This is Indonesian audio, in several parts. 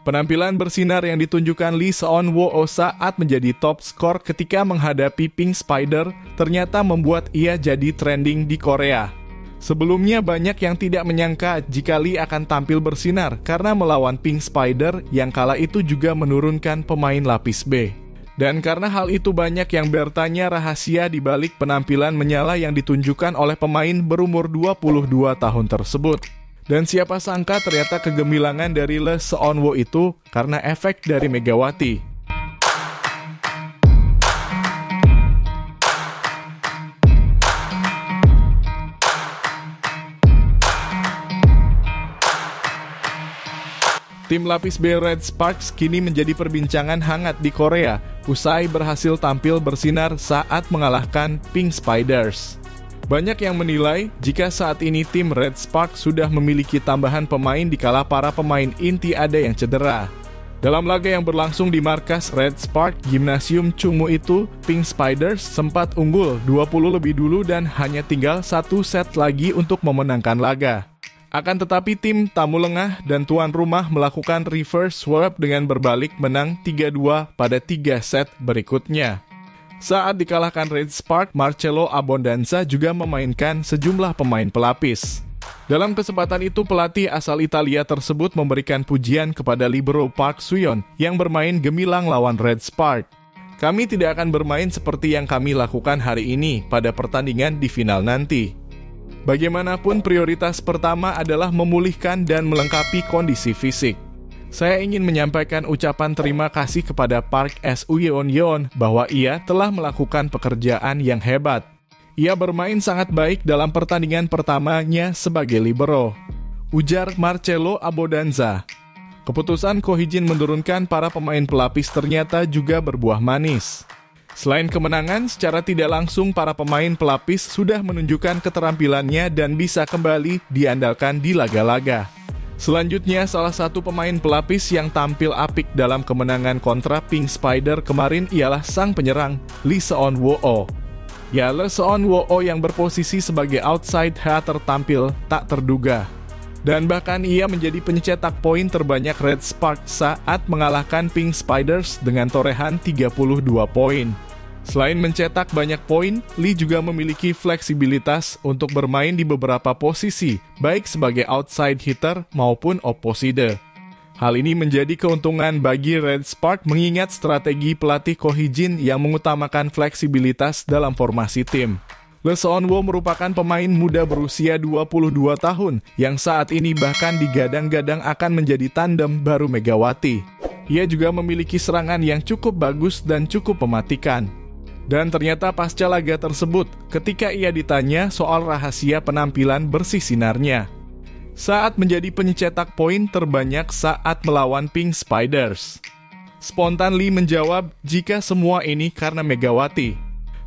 Penampilan bersinar yang ditunjukkan Lee Seon-woo saat menjadi top skor ketika menghadapi Pink Spider ternyata membuat ia jadi trending di Korea. Sebelumnya banyak yang tidak menyangka jika Lee akan tampil bersinar karena melawan Pink Spider yang kala itu juga menurunkan pemain lapis B. Dan karena hal itu banyak yang bertanya rahasia di balik penampilan menyala yang ditunjukkan oleh pemain berumur 22 tahun tersebut. Dan siapa sangka ternyata kegemilangan dari Lee Seon-woo itu karena efek dari Megawati. Tim lapis B Red Sparks kini menjadi perbincangan hangat di Korea usai berhasil tampil bersinar saat mengalahkan Pink Spiders. Banyak yang menilai jika saat ini tim Red Sparks sudah memiliki tambahan pemain dikala para pemain inti ada yang cedera. Dalam laga yang berlangsung di markas Red Spark Gymnasium Chungmu itu, Pink Spiders sempat unggul 20 lebih dulu dan hanya tinggal satu set lagi untuk memenangkan laga. Akan tetapi tim tamu lengah dan tuan rumah melakukan reverse sweep dengan berbalik menang 3-2 pada 3 set berikutnya. Saat dikalahkan Red Spark, Marcelo Abondanza juga memainkan sejumlah pemain pelapis. Dalam kesempatan itu, pelatih asal Italia tersebut memberikan pujian kepada libero Park Soo-yeon yang bermain gemilang lawan Red Spark. Kami tidak akan bermain seperti yang kami lakukan hari ini pada pertandingan di final nanti. Bagaimanapun prioritas pertama adalah memulihkan dan melengkapi kondisi fisik. Saya ingin menyampaikan ucapan terima kasih kepada Park Soo-yeon bahwa ia telah melakukan pekerjaan yang hebat. Ia bermain sangat baik dalam pertandingan pertamanya sebagai libero, ujar Marcelo Abondanza. Keputusan Ko Hee-jin menurunkan para pemain pelapis ternyata juga berbuah manis. Selain kemenangan, secara tidak langsung para pemain pelapis sudah menunjukkan keterampilannya dan bisa kembali diandalkan di laga-laga. Selanjutnya, salah satu pemain pelapis yang tampil apik dalam kemenangan kontra Pink Spider kemarin ialah sang penyerang Lee Seon-woo. Ya, Lee Seon-woo yang berposisi sebagai outside hitter tampil tak terduga. Dan bahkan ia menjadi pencetak poin terbanyak Red Spark saat mengalahkan Pink Spiders dengan torehan 32 poin. Selain mencetak banyak poin, Lee juga memiliki fleksibilitas untuk bermain di beberapa posisi, baik sebagai outside hitter maupun opposite. Hal ini menjadi keuntungan bagi Red Spark mengingat strategi pelatih Ko Hee-jin yang mengutamakan fleksibilitas dalam formasi tim. Lee Seon-woo merupakan pemain muda berusia 22 tahun yang saat ini bahkan digadang-gadang akan menjadi tandem baru Megawati. Ia juga memiliki serangan yang cukup bagus dan cukup mematikan. Dan ternyata pasca laga tersebut, ketika ia ditanya soal rahasia penampilan bersih sinarnya, saat menjadi pencetak poin terbanyak saat melawan Pink Spiders, spontan Lee menjawab jika semua ini karena Megawati.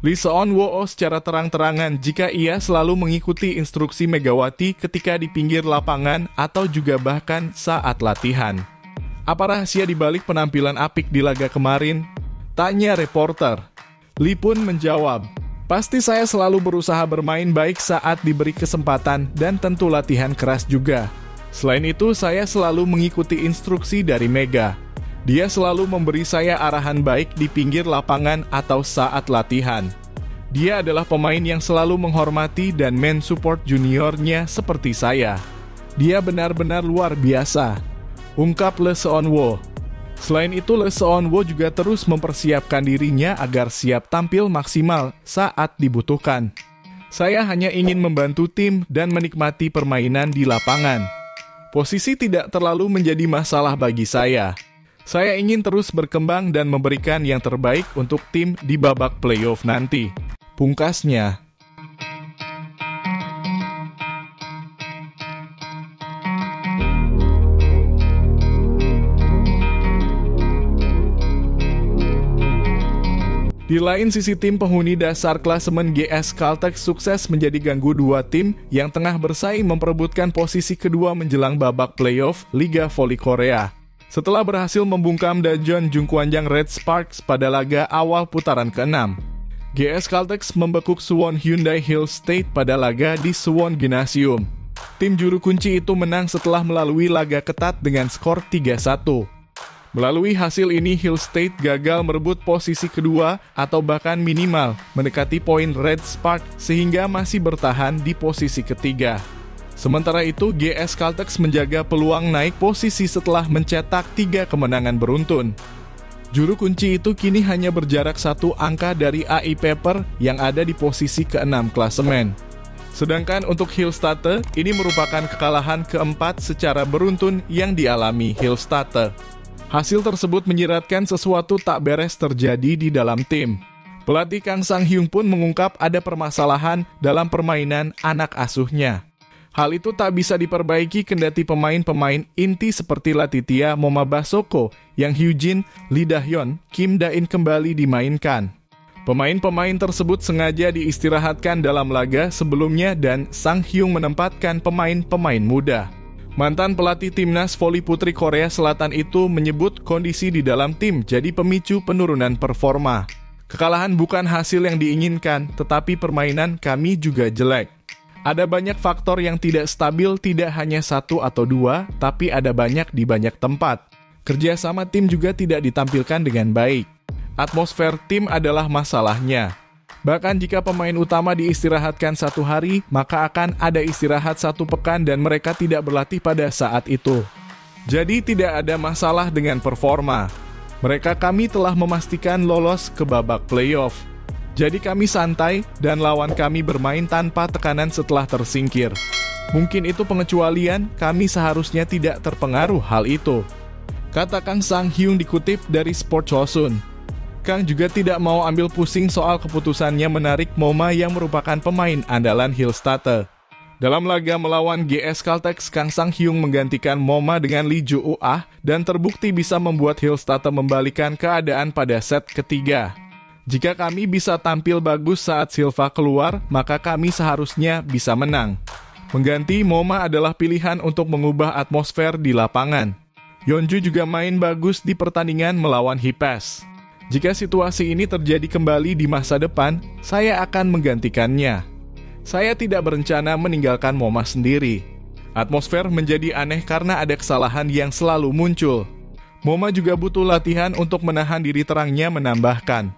Lee Seon-woo secara terang-terangan jika ia selalu mengikuti instruksi Megawati ketika di pinggir lapangan atau juga bahkan saat latihan. Apa rahasia dibalik penampilan apik di laga kemarin? Tanya reporter. Lee pun menjawab, pasti saya selalu berusaha bermain baik saat diberi kesempatan dan tentu latihan keras juga. Selain itu, saya selalu mengikuti instruksi dari Mega. Dia selalu memberi saya arahan baik di pinggir lapangan atau saat latihan. Dia adalah pemain yang selalu menghormati dan men-support juniornya seperti saya. Dia benar-benar luar biasa, ungkap Lee Seon-woo. Selain itu, Lee Seon-woo juga terus mempersiapkan dirinya agar siap tampil maksimal saat dibutuhkan. Saya hanya ingin membantu tim dan menikmati permainan di lapangan. Posisi tidak terlalu menjadi masalah bagi saya. Saya ingin terus berkembang dan memberikan yang terbaik untuk tim di babak playoff nanti, pungkasnya. Di lain sisi, tim penghuni dasar klasemen GS Caltech sukses menjadi ganggu dua tim yang tengah bersaing memperebutkan posisi kedua menjelang babak playoff Liga Voli Korea. Setelah berhasil membungkam Daejeon Jungkwanjang Red Sparks pada laga awal putaran ke-6, GS Caltech membekuk Suwon Hyundai Hill State pada laga di Suwon Gymnasium. Tim juru kunci itu menang setelah melalui laga ketat dengan skor 3-1. Melalui hasil ini, Hill State gagal merebut posisi kedua atau bahkan minimal mendekati poin Red Spark sehingga masih bertahan di posisi ketiga. Sementara itu, GS Caltex menjaga peluang naik posisi setelah mencetak 3 kemenangan beruntun. Juru kunci itu kini hanya berjarak 1 angka dari AI Pepper yang ada di posisi ke-6 klasemen. Sedangkan untuk Hillstatte, ini merupakan kekalahan keempat secara beruntun yang dialami Hillstatte. Hasil tersebut menyiratkan sesuatu tak beres terjadi di dalam tim. Pelatih Kang Sang-hyung pun mengungkap ada permasalahan dalam permainan anak asuhnya. Hal itu tak bisa diperbaiki kendati pemain-pemain inti seperti Latitia Momabasoko yang Hyujin, Lee Da-hyun, Kim Da-in kembali dimainkan. Pemain-pemain tersebut sengaja diistirahatkan dalam laga sebelumnya dan Sang-hyung menempatkan pemain-pemain muda. Mantan pelatih timnas voli putri Korea Selatan itu menyebut kondisi di dalam tim jadi pemicu penurunan performa. Kekalahan bukan hasil yang diinginkan, tetapi permainan kami juga jelek. Ada banyak faktor yang tidak stabil, tidak hanya 1 atau 2, tapi ada banyak di banyak tempat. Kerjasama tim juga tidak ditampilkan dengan baik. Atmosfer tim adalah masalahnya. Bahkan jika pemain utama diistirahatkan 1 hari, maka akan ada istirahat 1 pekan dan mereka tidak berlatih pada saat itu. Jadi tidak ada masalah dengan performa. Kami telah memastikan lolos ke babak playoff. Jadi kami santai dan lawan kami bermain tanpa tekanan setelah tersingkir. Mungkin itu pengecualian, kami seharusnya tidak terpengaruh hal itu. Kata Kang Sang-hyung dikutip dari Sport Chosun. Kang juga tidak mau ambil pusing soal keputusannya menarik Moma yang merupakan pemain andalan Hillstatte. Dalam laga melawan GS Caltex, Kang Sang-hyung menggantikan Moma dengan Lee Joo-ah dan terbukti bisa membuat Hillstatte membalikan keadaan pada set ketiga. Jika kami bisa tampil bagus saat Silva keluar, maka kami seharusnya bisa menang. Mengganti Moma adalah pilihan untuk mengubah atmosfer di lapangan. Yeonju juga main bagus di pertandingan melawan Hipes. Jika situasi ini terjadi kembali di masa depan, saya akan menggantikannya. Saya tidak berencana meninggalkan Moma sendiri. Atmosfer menjadi aneh karena ada kesalahan yang selalu muncul. Moma juga butuh latihan untuk menahan diri, terangnya menambahkan.